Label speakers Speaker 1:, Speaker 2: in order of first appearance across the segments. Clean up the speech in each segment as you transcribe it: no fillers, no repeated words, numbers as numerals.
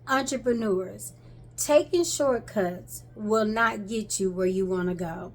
Speaker 1: Entrepreneurs, taking shortcuts will not get you where you want to go.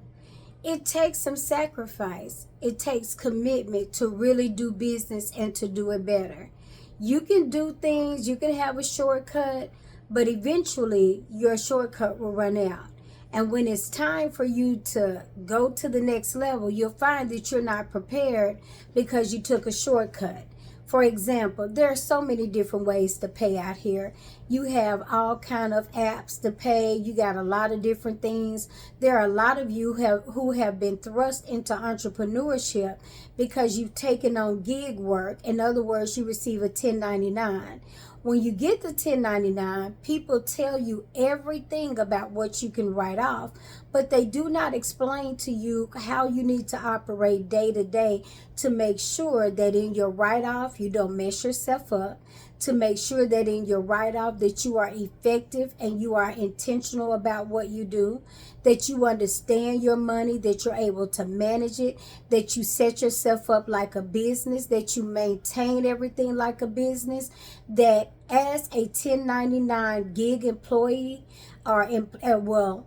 Speaker 1: It takes some sacrifice. It takes commitment to really do business and to do it better. You can do things, you can have a shortcut, but eventually your shortcut will run out. And when it's time for you to go to the next level, you'll find that you're not prepared because you took a shortcut. For example, there are so many different ways to pay out here. You have all kind of apps to pay. You got a lot of different things. There are a lot of you who have been thrust into entrepreneurship because you've taken on gig work. In other words, you receive a 1099. When you get the 1099, people tell you everything about what you can write off, but they do not explain to you how you need to operate day to day to make sure that in your write-off you don't mess yourself up, to make sure that in your write-off that you are effective and you are intentional about what you do, that you understand your money, that you're able to manage it, that you set yourself up like a business, that you maintain everything like a business, that as a 1099 gig employee, or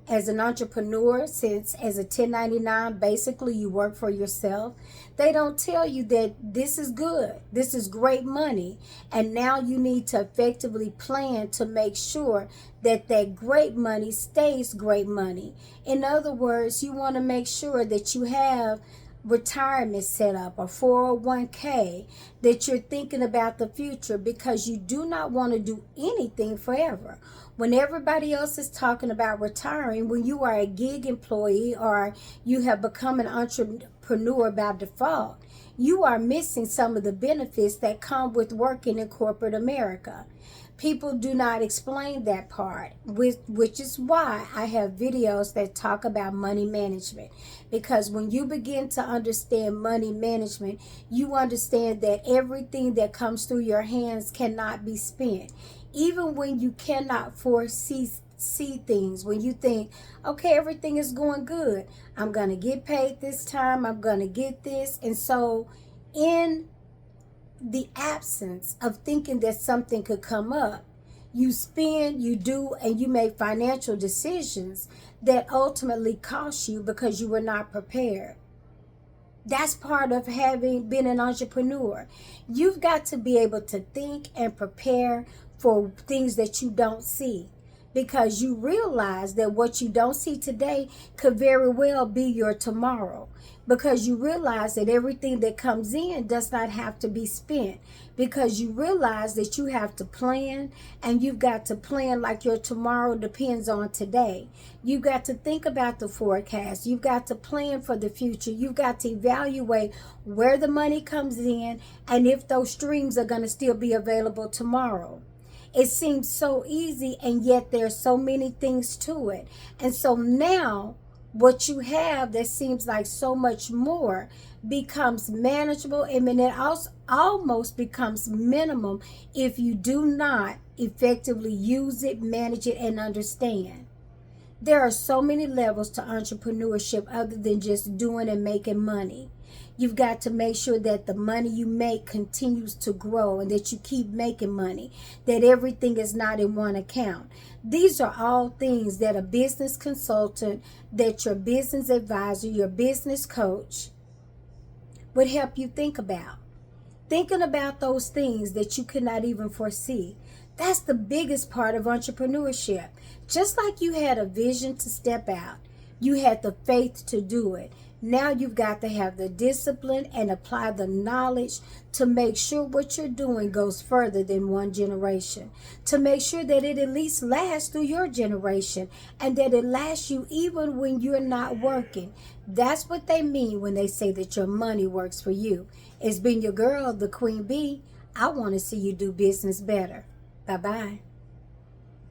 Speaker 1: as an entrepreneur, since as a 1099 basically you work for yourself, they don't tell you that this is good, this is great money, and now you need to effectively plan to make sure that that great money stays great money. In other words, you want to make sure that you have retirement set up, a 401k, that you're thinking about the future, because you do not want to do anything forever. When everybody else is talking about retiring, when you are a gig employee or you have become an entrepreneur by default, you are missing some of the benefits that come with working in corporate America. People do not explain that part, which is why I have videos that talk about money management. Because when you begin to understand money management, you understand that everything that comes through your hands cannot be spent. Even when you cannot foresee things, when you think, okay, everything is going good, I'm going to get paid this time, I'm going to get this. And so in the absence of thinking that something could come up, you spend, you do, and you make financial decisions that ultimately cost you because you were not prepared. That's part of having been an entrepreneur. You've got to be able to think and prepare for things that you don't see, because you realize that what you don't see today could very well be your tomorrow, because you realize that everything that comes in does not have to be spent, because you realize that you have to plan, and you've got to plan like your tomorrow depends on today. You've got to think about the forecast. You've got to plan for the future. You've got to evaluate where the money comes in and if those streams are going to still be available tomorrow. It seems so easy, and yet there's so many things to it. And so now what you have that seems like so much more becomes manageable. I mean, it also almost becomes minimum if you do not effectively use it, manage it, and understand. There are so many levels to entrepreneurship other than just doing and making money. You've got to make sure that the money you make continues to grow and that you keep making money, that everything is not in one account. These are all things that a business consultant, that your business advisor, your business coach would help you think about. Thinking about those things that you could not even foresee. That's the biggest part of entrepreneurship. Just like you had a vision to step out, you had the faith to do it. Now you've got to have the discipline and apply the knowledge to make sure what you're doing goes further than one generation, to make sure that it at least lasts through your generation, and that it lasts you even when you're not working. That's what they mean when they say that your money works for you. It's been your girl, the Queen Bee. I want to see you do business better. Bye-bye.